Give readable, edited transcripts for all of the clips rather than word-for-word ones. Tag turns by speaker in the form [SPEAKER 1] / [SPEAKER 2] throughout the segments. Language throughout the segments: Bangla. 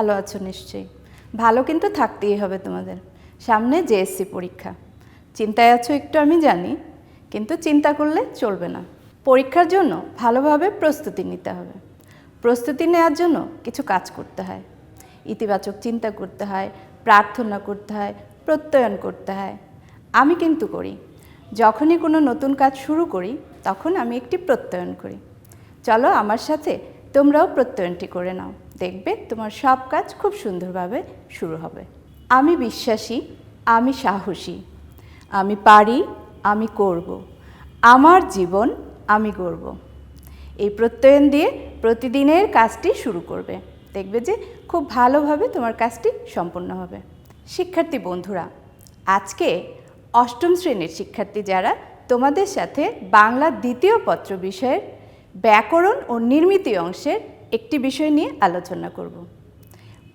[SPEAKER 1] ভালো আছো নিশ্চয়ই। ভালো কিন্তু থাকতেই হবে তোমাদের। সামনে জেএসসি পরীক্ষা। চিন্তায় আছো একটু আমি জানি, কিন্তু চিন্তা করলে চলবে না। পরীক্ষার জন্য ভালোভাবে প্রস্তুতি নিতে হবে। প্রস্তুতি নেওয়ার জন্য কিছু কাজ করতে হয়। ইতিবাচক চিন্তা করতে হয়, প্রার্থনা করতে হয়, প্রত্যয়ন করতে হয়। আমি কিন্তু করি। যখনই কোনো নতুন কাজ শুরু করি তখন আমি একটি প্রত্যয়ন করি। চলো আমার সাথে তোমরাও প্রত্যয়নটি করে নাও, দেখবে তোমার সব কাজ খুব সুন্দরভাবে শুরু হবে। আমি বিশ্বাসী, আমি সাহসী, আমি পারি, আমি করব, আমার জীবন আমি গড়ব। এই প্রত্যয়ন দিয়ে প্রতিদিনের কাজটি শুরু করবে, দেখবে যে খুব ভালোভাবে তোমার কাজটি সম্পন্ন হবে। শিক্ষার্থী বন্ধুরা, আজকে অষ্টম শ্রেণীর শিক্ষার্থী যারা, তোমাদের সাথে বাংলা দ্বিতীয় পত্র বিষয়ের ব্যাকরণ ও নির্মিতি অংশের একটি বিষয় নিয়ে আলোচনা করব।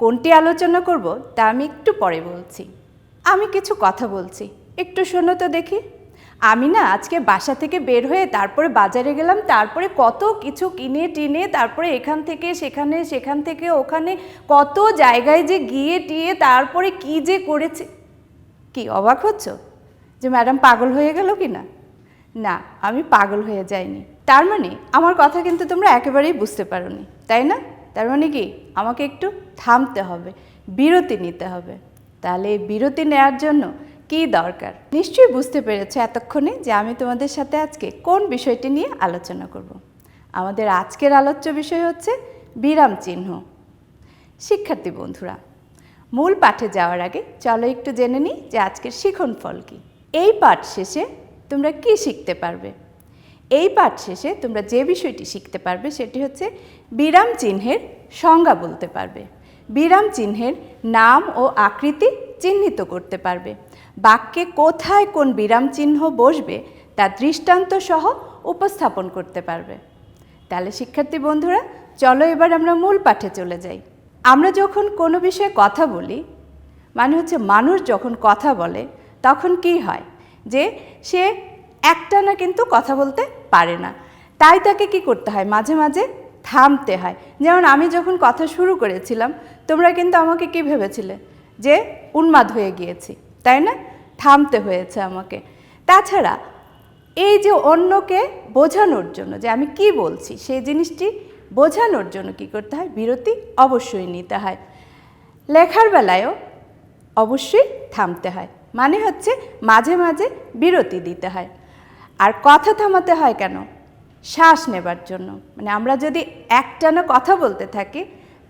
[SPEAKER 1] কোনটি আলোচনা করব তা আমি একটু পরে বলছি। আমি কিছু কথা বলছি, একটু শোনো তো দেখি। আমি না আজকে বাসা থেকে বের হয়ে তারপরে বাজারে গেলাম, তারপরে কত কিছু কিনে টিনে, তারপরে এখান থেকে সেখানে, সেখান থেকে ওখানে, কত জায়গায় যে গিয়ে টিয়ে তারপরে কি যে করেছে। কি অবাক হচ্ছ যে ম্যাডাম পাগল হয়ে গেল কি না? না, আমি পাগল হয়ে যাইনি। তার মানে আমার কথা কিন্তু তোমরা একেবারেই বুঝতে পারোনি, তাই না? তার মানে কি আমাকে একটু থামতে হবে, বিরতি নিতে হবে। তাহলে এই বিরতি নেওয়ার জন্য কি দরকার নিশ্চয়ই বুঝতে পেরেছো এতক্ষণে যে আমি তোমাদের সাথে আজকে কোন বিষয়টি নিয়ে আলোচনা করব। আমাদের আজকের আলোচ্য বিষয় হচ্ছে বিরাম চিহ্ন। শিক্ষার্থী বন্ধুরা, মূল পাঠে যাওয়ার আগে চলো একটু জেনে নিই যে আজকের শিখন ফল কী। এই পাঠ শেষে তোমরা কি শিখতে পারবে? এই পাঠ শেষে তোমরা যে বিষয়টি শিখতে পারবে সেটি হচ্ছে বিরাম চিহ্নের সংজ্ঞা বলতে পারবে, বিরাম চিহ্নের নাম ও আকৃতি চিহ্নিত করতে পারবে, বাক্যে কোথায় কোন বিরাম চিহ্ন বসবে তা দৃষ্টান্ত সহ উপস্থাপন করতে পারবে। তাহলে শিক্ষার্থী বন্ধুরা, চলো এবার আমরা মূল পাঠে চলে যাই। আমরা যখন কোনো বিষয়ে কথা বলি, মানে হচ্ছে মানুষ যখন কথা বলে তখন কি হয় যে সে একটানা কিন্তু কথা বলতে পারে না, তাই তাকে কি করতে হয়, মাঝে মাঝে থামতে হয়। যেমন আমি যখন কথা শুরু করেছিলাম তোমরা কিন্তু আমাকে কি ভেবেছিলে যে উন্মাদ হয়ে গিয়েছি, তাই না? থামতে হয়েছে আমাকে। তাছাড়া এই যে অন্যকে বোঝানোর জন্য যে আমি কি বলছি সেই জিনিসটি বোঝানোর জন্য কি করতে হয়, বিরতি অবশ্যই নিতে হয়। লেখার বেলায়ও অবশ্যই থামতে হয়, মানে হচ্ছে মাঝে মাঝে বিরতি দিতে হয়। আর কথা থামাতে হয় কেন? শ্বাস নেবার জন্য। মানে আমরা যদি একটানা কথা বলতে থাকি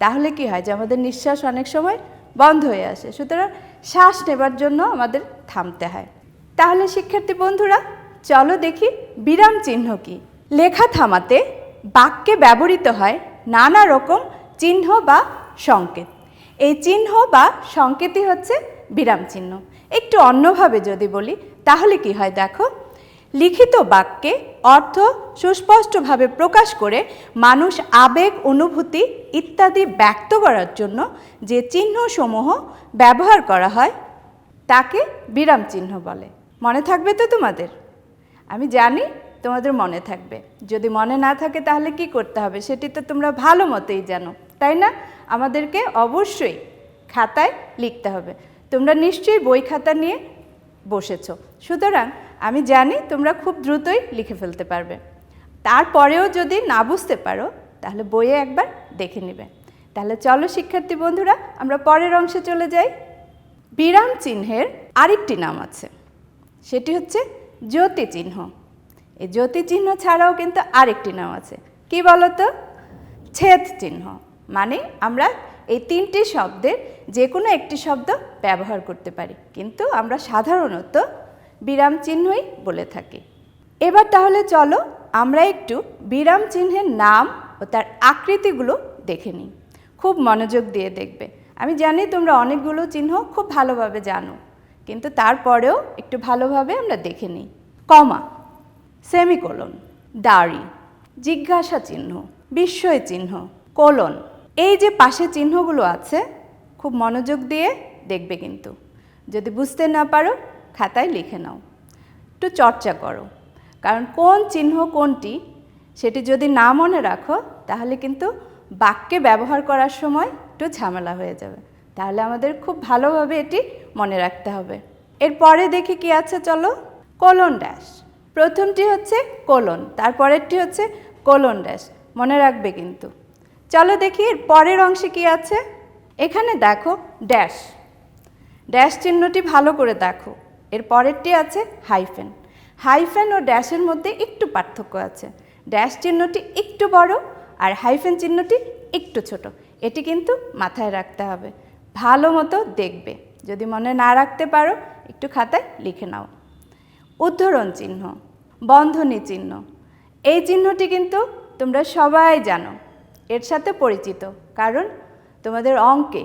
[SPEAKER 1] তাহলে কি হয় যে আমাদের নিঃশ্বাস অনেক সময় বন্ধ হয়ে আসে, সুতরাং শ্বাস নেবার জন্য আমাদের থামতে হয়। তাহলে শিক্ষার্থী বন্ধুরা, চলো দেখি বিরাম চিহ্ন কি। লেখা থামাতে বাক্যে ব্যবহৃত হয় নানা রকম চিহ্ন বা সংকেত। এই চিহ্ন বা সংকেতই হচ্ছে বিরাম চিহ্ন। একটু অন্যভাবে যদি বলি তাহলে কি হয় দেখো, লিখিত বাক্যে অর্থ সুস্পষ্টভাবে প্রকাশ করে মানুষ আবেগ, অনুভূতি ইত্যাদি ব্যক্ত করার জন্য যে চিহ্নসমূহ ব্যবহার করা হয় তাকে বিরাম চিহ্ন বলে। মনে থাকবে তো তোমাদের? আমি জানি তোমাদের মনে থাকবে। যদি মনে না থাকে তাহলে কি করতে হবে সেটি তো তোমরা ভালো মতোই জানো, তাই না? আমাদেরকে অবশ্যই খাতায় লিখতে হবে। তোমরা নিশ্চয়ই বই খাতা নিয়ে বসেছো, সুতরাং আমি জানি তোমরা খুব দ্রুতই লিখে ফেলতে পারবে। তারপরেও যদি না বুঝতে পারো তাহলে বইয়ে একবার দেখে নেবে। তাহলে চলো শিক্ষার্থী বন্ধুরা, আমরা পরের অংশে চলে যাই। বিরাম চিহ্নের আরেকটি নাম আছে, সেটি হচ্ছে জ্যোতি চিহ্ন। এই জ্যোতি চিহ্ন ছাড়াও কিন্তু আরেকটি নাম আছে, কি বলো তো? ছেদ চিহ্ন। মানে আমরা এই তিনটি শব্দের যে কোনো একটি শব্দ ব্যবহার করতে পারি, কিন্তু আমরা সাধারণত বিরাম চিহ্নই বলে থাকি। এবার তাহলে চলো আমরা একটু বিরাম চিহ্নের নাম ও তার আকৃতিগুলো দেখে নিই। খুব মনোযোগ দিয়ে দেখবে। আমি জানি তোমরা অনেকগুলো চিহ্ন খুব ভালোভাবে জানো, কিন্তু তারপরেও একটু ভালোভাবে আমরা দেখে নিই। কমা, সেমিকোলন, দাড়ি, জিজ্ঞাসা চিহ্ন, বিস্ময় চিহ্ন, কোলন। এই যে পাশে চিহ্নগুলো আছে খুব মনোযোগ দিয়ে দেখবে, কিন্তু যদি বুঝতে না পারো খাতায় লিখে নাও, একটু চর্চা করো। কারণ কোন চিহ্ন কোনটি সেটি যদি না মনে রাখো তাহলে কিন্তু বাক্যে ব্যবহার করার সময় একটু ঝামেলা হয়ে যাবে। তাহলে আমাদের খুব ভালোভাবে এটি মনে রাখতে হবে। এরপরে দেখি কি আছে, চলো। কোলন ড্যাশ, প্রথমটি হচ্ছে কোলন, তারপরেরটি হচ্ছে কোলন ড্যাশ, মনে রাখবে কিন্তু। চলো দেখি এর পরের অংশে কি আছে। এখানে দেখো ড্যাশ, ড্যাশ চিহ্নটি ভালো করে দেখো। এর পরেরটি আছে হাইফেন। হাইফেন ও ড্যাশের মধ্যে একটু পার্থক্য আছে। ড্যাশ চিহ্নটি একটু বড় আর হাইফেন চিহ্নটি একটু ছোট। এটি কিন্তু মাথায় রাখতে হবে, ভালো মতো দেখবে। যদি মনে না রাখতে পারো একটু খাতায় লিখে নাও। উদ্ধরণ চিহ্ন, বন্ধনী চিহ্ন, এই চিহ্নটি কিন্তু তোমরা সবাই জানো, এর সাথে পরিচিত, কারণ তোমাদের অঙ্কে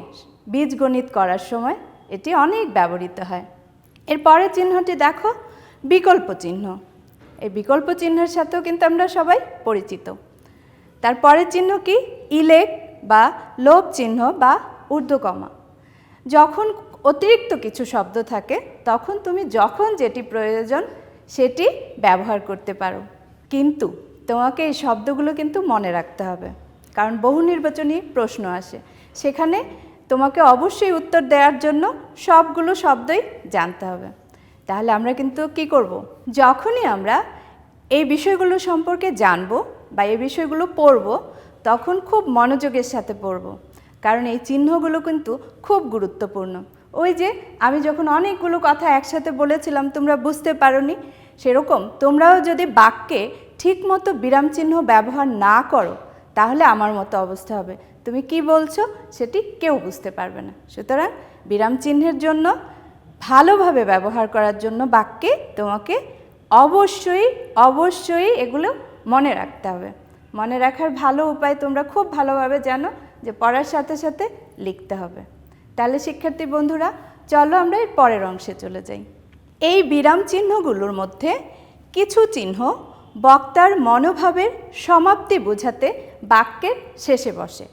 [SPEAKER 1] বীজগণিত করার সময় এটি অনেক ব্যবহৃত হয়। এর পরের চিহ্নটি দেখো বিকল্প চিহ্ন। এই বিকল্প চিহ্নের সাথেও কিন্তু আমরা সবাই পরিচিত। তারপরের চিহ্ন কি, ইলেক বা লোভ চিহ্ন বা ঊর্ধ্বকমা। যখন অতিরিক্ত কিছু শব্দ থাকে তখন তুমি যখন যেটি প্রয়োজন সেটি ব্যবহার করতে পারো, কিন্তু তোমাকে এই শব্দগুলো কিন্তু মনে রাখতে হবে, কারণ বহু নির্বাচনী প্রশ্ন আসে, সেখানে তোমাকে অবশ্যই উত্তর দেওয়ার জন্য সবগুলো শব্দই জানতে হবে। তাহলে আমরা কিন্তু কি করব, যখনই আমরা এই বিষয়গুলো সম্পর্কে জানবো বা এই বিষয়গুলো পড়ব তখন খুব মনোযোগের সাথে পড়ব, কারণ এই চিহ্নগুলো কিন্তু খুব গুরুত্বপূর্ণ। ওই যে আমি যখন অনেকগুলো কথা একসাথে বলেছিলাম তোমরা বুঝতে পারোনি, সেরকম তোমরাও যদি বাক্যে ঠিকমতো বিরাম চিহ্ন ব্যবহার না করো তাহলে আমার মতো অবস্থা হবে, তুমি কি বলছো সেটি কেউ বুঝতে পারবে না। সুতরাং বিরাম চিহ্নের জন্য, ভালোভাবে ব্যবহার করার জন্য বাক্যে তোমাকে অবশ্যই অবশ্যই এগুলো মনে রাখতে হবে। মনে রাখার ভালো উপায় তোমরা খুব ভালোভাবে জানো, যে পড়ার সাথে সাথে লিখতে হবে। তাহলে শিক্ষার্থী বন্ধুরা চলো আমরা এর পরের অংশে চলে যাই। এই বিরাম চিহ্নগুলোর মধ্যে কিছু চিহ্ন বক্তার মনোভাবের সমাপ্তি বোঝাতে বাক্যের শেষে বসে।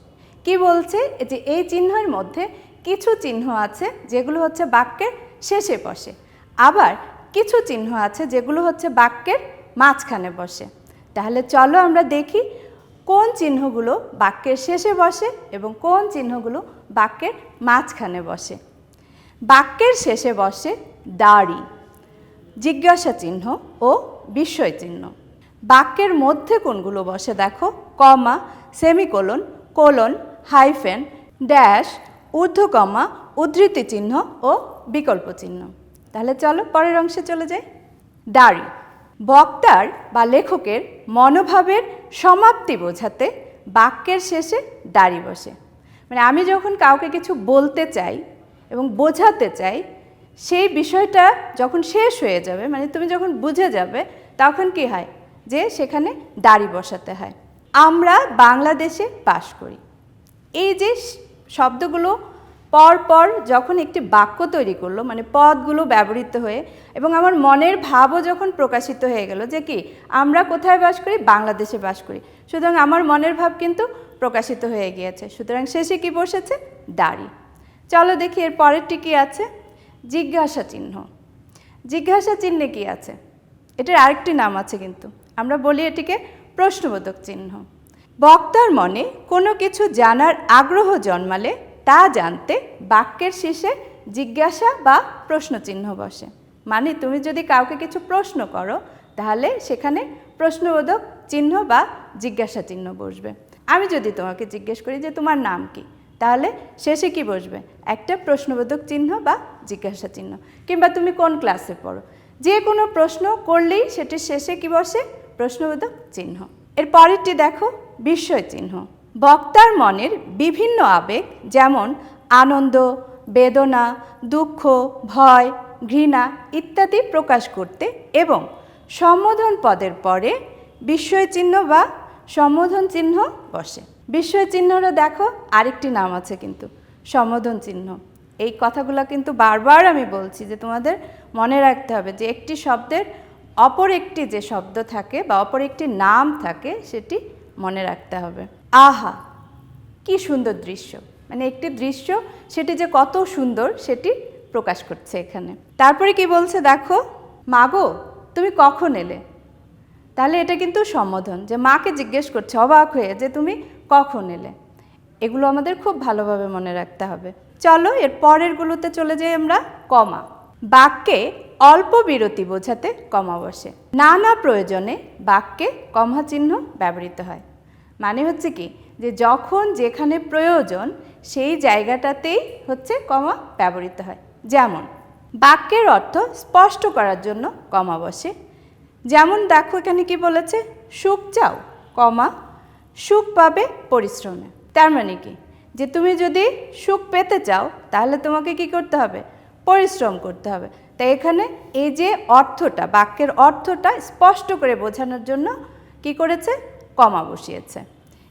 [SPEAKER 1] কি বলছে, যে এই চিহ্নের মধ্যে কিছু চিহ্ন আছে যেগুলো হচ্ছে বাক্যের শেষে বসে, আবার কিছু চিহ্ন আছে যেগুলো হচ্ছে বাক্যের মাঝখানে বসে। তাহলে চলো আমরা দেখি কোন চিহ্নগুলো বাক্যের শেষে বসে এবং কোন চিহ্নগুলো বাক্যের মাঝখানে বসে। বাক্যের শেষে বসে দাড়ি, জিজ্ঞাসা চিহ্ন ও বিস্ময় চিহ্ন। বাক্যের মধ্যে কোনগুলো বসে দেখো, কমা, সেমিকোলন, কোলন, হাইফেন, ড্যাশ, ঊর্ধ্বকমা, উদ্ধৃতি চিহ্ন ও বিকল্প চিহ্ন। তাহলে চলো পরের অংশে চলে যাই। দাড়ি, বক্তার বা লেখকের মনোভাবের সমাপ্তি বোঝাতে বাক্যের শেষে দাড়ি বসে। মানে আমি যখন কাউকে কিছু বলতে চাই এবং বোঝাতে চাই, সেই বিষয়টা যখন শেষ হয়ে যাবে, মানে তুমি যখন বুঝে যাবে, তখন কি হয়, যে সেখানে দাড়ি বসাতে হয়। আমরা বাংলাদেশে বাস করি, এই যে শব্দগুলো পর পর যখন একটি বাক্য তৈরি করলো, মানে পদগুলো ব্যবহৃত হয়ে, এবং আমার মনের ভাবও যখন প্রকাশিত হয়ে গেল যে কি আমরা কোথায় বাস করি, বাংলাদেশে বাস করি, সুতরাং আমার মনের ভাব কিন্তু প্রকাশিত হয়ে গিয়েছে। সুতরাং শেষে কি বসেছে, দাড়ি। চলো দেখি এর পরেরটি কি আছে, জিজ্ঞাসা চিহ্ন। জিজ্ঞাসা চিহ্নে কি আছে, এটার আরেকটি নাম আছে, কিন্তু আমরা বলি এটিকে প্রশ্নবোধক চিহ্ন। বক্তার মনে কোনো কিছু জানার আগ্রহ জন্মালে তা জানতে বাক্যের শেষে জিজ্ঞাসা বা প্রশ্ন চিহ্ন বসে। মানে তুমি যদি কাউকে কিছু প্রশ্ন করো তাহলে সেখানে প্রশ্নবোধক চিহ্ন বা জিজ্ঞাসা চিহ্ন বসবে। আমি যদি তোমাকে জিজ্ঞেস করি যে তোমার নাম কি, তাহলে শেষে কি বসবে, একটা প্রশ্নবোধক চিহ্ন বা জিজ্ঞাসা চিহ্ন। কিংবা তুমি কোন ক্লাসে পড়ো, যে কোনো প্রশ্ন করলেই সেটির শেষে কি বসে, প্রশ্নবোধক চিহ্ন। এর পরেরটি দেখো, বিস্ময় চিহ্ন। বক্তার মনের বিভিন্ন আবেগ যেমন আনন্দ, বেদনা, দুঃখ, ভয়, ঘৃণা ইত্যাদি প্রকাশ করতে এবং সম্বোধন পদের পরে বিস্ময় চিহ্ন বা সম্বোধন চিহ্ন বসে। বিস্ময় চিহ্নরও দেখো আরেকটি নাম আছে কিন্তু, সম্বোধন চিহ্ন। এই কথাগুলো কিন্তু বারবার আমি বলছি যে তোমাদের মনে রাখতে হবে যে একটি শব্দের অপর একটি যে শব্দ থাকে বা অপর একটি নাম থাকে সেটি মনে রাখতে হবে। আহা, কি সুন্দর দৃশ্য, মানে একটি দৃশ্য সেটি যে কত সুন্দর সেটি প্রকাশ করছে এখানে। তারপরে কি বলছে দেখো, মাগো তুমি কখন এলে। তাহলে এটা কিন্তু সম্বোধন, যে মাকে জিজ্ঞেস করছে অবাক হয়ে যে তুমি কখন এলে। এগুলো আমাদের খুব ভালোভাবে মনে রাখতে হবে। চলো এর পরেরগুলোতে চলে যাই আমরা। কমা, বাক্যে অল্প বিরতি বোঝাতে কমা বসে। নানা প্রয়োজনে বাক্যে কমা চিহ্ন ব্যবহৃত হয়। মানে হচ্ছে কি, যে যখন যেখানে প্রয়োজন সেই জায়গাটাতেই হচ্ছে কমা ব্যবহৃত হয়। যেমন বাক্যের অর্থ স্পষ্ট করার জন্য কমা বসে। যেমন দেখো এখানে কি বলেছে, সুখ চাও, কমা সুখ পাবে পরিশ্রমে। তার মানে কি, যে তুমি যদি সুখ পেতে চাও তাহলে তোমাকে কি করতে হবে, পরিশ্রম করতে হবে। তাই এখানে এই যে অর্থটা, বাক্যের অর্থটা স্পষ্ট করে বোঝানোর জন্য কি করেছে, কমা বসিয়েছে।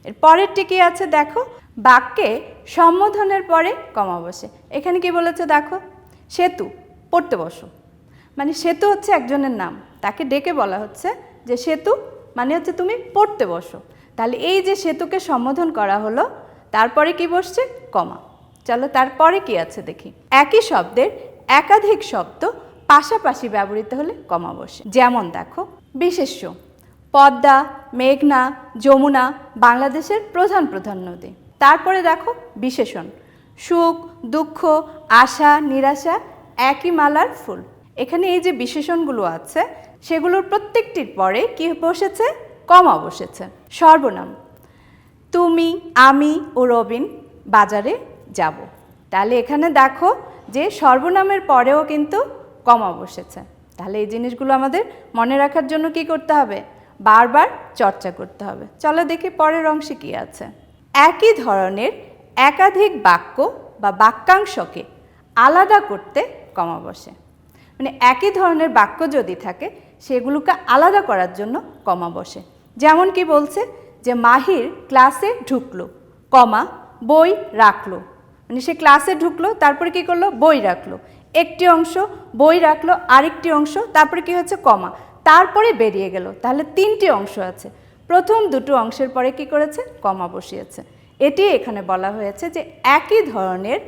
[SPEAKER 1] এর পরেরটি কি আছে দেখো, বাক্যে সম্বোধনের পরে কমা বসে। এখানে কি বলেছে দেখো, সেতু, পড়তে বসো। মানে সেতু হচ্ছে একজনের নাম, তাকে ডেকে বলা হচ্ছে যে সেতু, মানে হচ্ছে তুমি পড়তে বসো। তাহলে এই যে সেতুকে সম্বোধন করা হলো, তারপরে কি বসছে, কমা। চলো তারপরে কি আছে দেখি। একই শব্দের একাধিক শব্দ পাশাপাশি ব্যবহৃত হলে কমা বসে। যেমন দেখো, বিশেষ্য, পদ্মা, মেঘনা, যমুনা বাংলাদেশের প্রধান প্রধান নদী। তারপরে দেখো বিশেষণ, সুখ, দুঃখ, আশা, নিরাশা একই মালার ফুল। এখানে এই যে বিশেষণগুলো আছে সেগুলোর প্রত্যেকটির পরে কি বসেছে, কমা বসেছে। সর্বনাম, তুমি, আমি ও রবিন বাজারে যাব। তাহলে এখানে দেখো যে সর্বনামের পরেও কিন্তু কমা বসেছে। তাহলে এই জিনিসগুলো আমাদের মনে রাখার জন্য কি করতে হবে, বারবার চর্চা করতে হবে। চলো দেখি পরের অংশে কি আছে। একই ধরনের একাধিক বাক্য বা বাক্যাংশকে আলাদা করতে কমা বসে। মানে একই ধরনের বাক্য যদি থাকে সেগুলোকে আলাদা করার জন্য কমা বসে। যেমন কি বলছে, যে মাহির ক্লাসে ঢুকলো, কমা বই রাখলো। মানে সে ক্লাসে ঢুকলো, তারপরে কি করলো, বই রাখলো। একটি অংশ বই রাখলো, আরেকটি অংশ, তারপরে কি হচ্ছে, কমা, তারপরে বেরিয়ে গেল। তাহলে তিনটি অংশ আছে, প্রথম দুটো অংশের পরে কি করেছে, কমা বসিয়েছে। এটি এখানে বলা হয়েছে যে একই ধরনের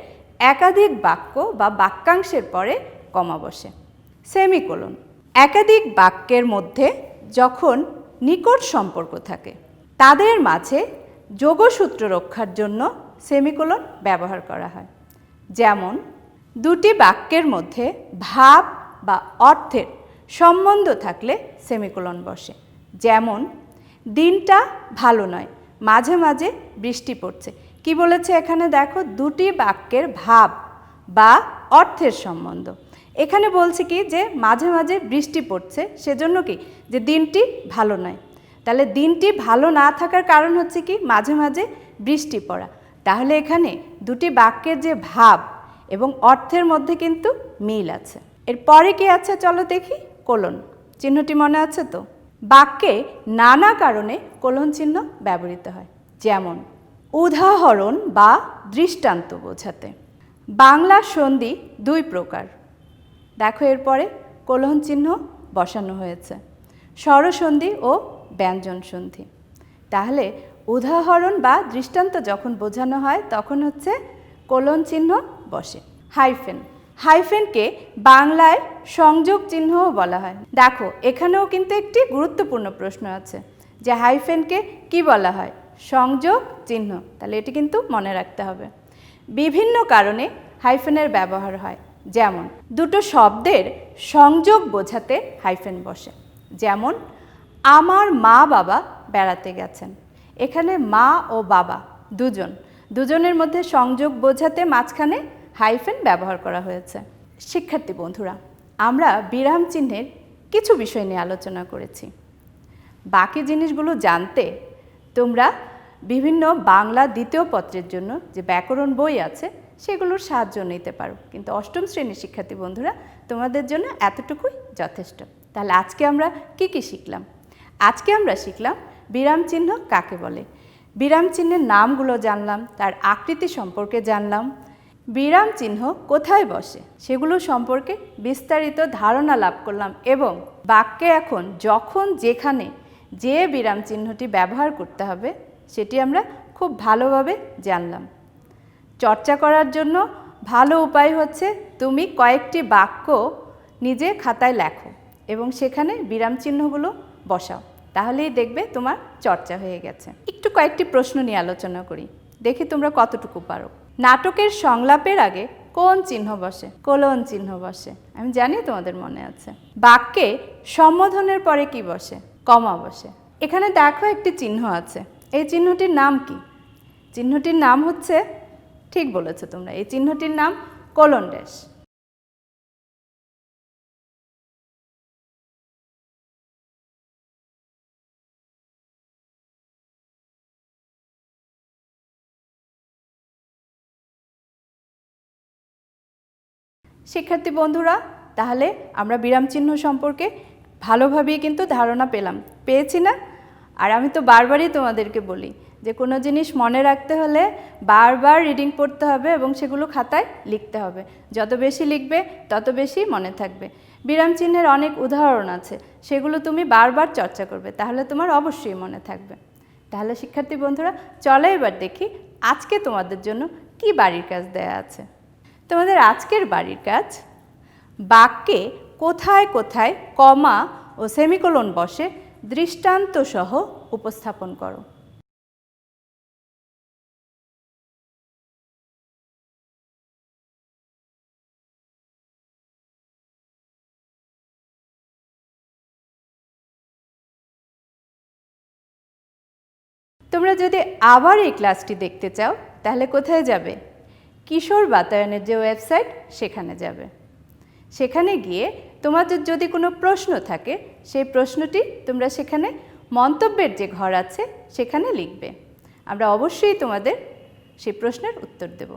[SPEAKER 1] একাধিক বাক্য বা বাক্যাংশের পরে কমা বসে। সেমিকোলন, একাধিক বাক্যের মধ্যে যখন নিকট সম্পর্ক থাকে তাদের মাঝে যোগসূত্র রক্ষার জন্য সেমিকোলন ব্যবহার করা হয়। যেমন দুটি বাক্যের মধ্যে ভাব বা অর্থের সম্বন্ধ থাকলে সেমিকোলন বসে। যেমন দিনটা ভালো নয়, মাঝে মাঝে বৃষ্টি পড়ছে। কি বলেছে এখানে দেখো, দুটি বাক্যের ভাব বা অর্থের সম্বন্ধ। এখানে বলছে কি, যে মাঝে মাঝে বৃষ্টি পড়ছে, সেজন্য কি, যে দিনটি ভালো নয়। তাহলে দিনটি ভালো না থাকার কারণ হচ্ছে কি, মাঝে মাঝে বৃষ্টি পড়া। তাহলে এখানে দুটি বাক্যের যে ভাব এবং অর্থের মধ্যে কিন্তু মিল আছে। এরপরে কি আছে চলো দেখি, কোলন চিহ্নটি মনে আছে তো। বাক্যে নানা কারণে কোলন চিহ্ন ব্যবহৃত হয়। যেমন উদাহরণ বা দৃষ্টান্ত বোঝাতে। বাংলা সন্ধি দুই প্রকার, দেখো এরপরে কোলন চিহ্ন বসানো হয়েছে, স্বরসন্ধি ও ব্যঞ্জন সন্ধি। তাহলে উদাহরণ বা দৃষ্টান্ত যখন বোঝানো হয় তখন হচ্ছে কোলন চিহ্ন বসে। হাইফেন, হাইফেনকে বাংলায় সংযোগ চিহ্নও বলা হয়। দেখো এখানেও কিন্তু একটি গুরুত্বপূর্ণ প্রশ্ন আছে, যে হাইফেনকে কি বলা হয়, সংযোগ চিহ্ন। তাহলে এটি কিন্তু মনে রাখতে হবে। বিভিন্ন কারণে হাইফেনের ব্যবহার হয়। যেমন দুটো শব্দের সংযোগ বোঝাতে হাইফেন বসে। যেমন আমার মা বাবা বেড়াতে গেছেন। এখানে মা ও বাবা দুজনের মধ্যে সংযোগ বোঝাতে মাঝখানে হাইফেন ব্যবহার করা হয়েছে। শিক্ষার্থী বন্ধুরা, আমরা বিরাম চিহ্নের কিছু বিষয় নিয়ে আলোচনা করেছি। বাকি জিনিসগুলো জানতে তোমরা বিভিন্ন বাংলা দ্বিতীয় পত্রের জন্য যে ব্যাকরণ বই আছে সেগুলোর সাহায্য নিতে পারো। কিন্তু অষ্টম শ্রেণীর শিক্ষার্থী বন্ধুরা, তোমাদের জন্য এতটুকুই যথেষ্ট। তাহলে আজকে আমরা কি শিখলাম? আজকে আমরা শিখলাম বিরাম চিহ্ন কাকে বলে, বিরাম চিহ্নের নামগুলো জানলাম, তার আকৃতি সম্পর্কে জানলাম, বিরাম চিহ্ন কোথায় বসে সেগুলো সম্পর্কে বিস্তারিত ধারণা লাভ করলাম, এবং বাক্যে এখন যখন যেখানে যে বিরাম চিহ্নটি ব্যবহার করতে হবে সেটি আমরা খুব ভালোভাবে জানলাম। চর্চা করার জন্য ভালো উপায় হচ্ছে তুমি কয়েকটি বাক্য নিজে খাতায় লেখো এবং সেখানে বিরাম চিহ্নগুলো বসাও, তাহলেই দেখবে তোমার চর্চা হয়ে গেছে। একটু কয়েকটি প্রশ্ন নিয়ে আলোচনা করি। দেখি তোমরা কতটুকু পারো। নাটকের সংলাপের আগে কোন চিহ্ন বসে? কোলন চিহ্ন বসে। আমি জানি তোমাদের মনে আছে। বাক্যে সম্বোধনের পরে কি বসে? কমা বসে। এখানে দেখো একটি চিহ্ন আছে, এই চিহ্নটির নাম কি? চিহ্নটির নাম হচ্ছে, ঠিক বলেছো তোমরা, এই চিহ্নটির নাম কোলন ড্যাশ। শিক্ষার্থী বন্ধুরা, তাহলে আমরা বিরাম চিহ্ন সম্পর্কে ভালোভাবেই কিন্তু ধারণা পেয়েছি না? আর আমি তো বারবারই তোমাদেরকে বলি যে কোনো জিনিস মনে রাখতে হলে বারবার রিডিং পড়তে হবে এবং সেগুলো খাতায় লিখতে হবে। যত বেশি লিখবে তত বেশি মনে থাকবে। বিরাম চিহ্নের অনেক উদাহরণ আছে, সেগুলো তুমি বারবার চর্চা করবে, তাহলে তোমার অবশ্যই মনে থাকবে। তাহলে শিক্ষার্থী বন্ধুরা, চলো এবার দেখি আজকে তোমাদের জন্য কি বাড়ির কাজ দেয়া আছে। তোমাদের আজকের বাড়ির কাজ, বাক্যে কোথায় কোথায় কমা ও সেমিকোলন বসে দৃষ্টান্ত সহ উপস্থাপন করো। তোমরা যদি আবার এই ক্লাসটি দেখতে চাও তাহলে কোথায় যাবে? কিশোর বাতায়নের যে ওয়েবসাইট, সেখানে যাবে। সেখানে গিয়ে তোমাদের যদি কোনো প্রশ্ন থাকে সেই প্রশ্নটি তোমরা সেখানে মন্তব্যের যে ঘর আছে সেখানে লিখবে। আমরা অবশ্যই তোমাদের সেই প্রশ্নের উত্তর দেব।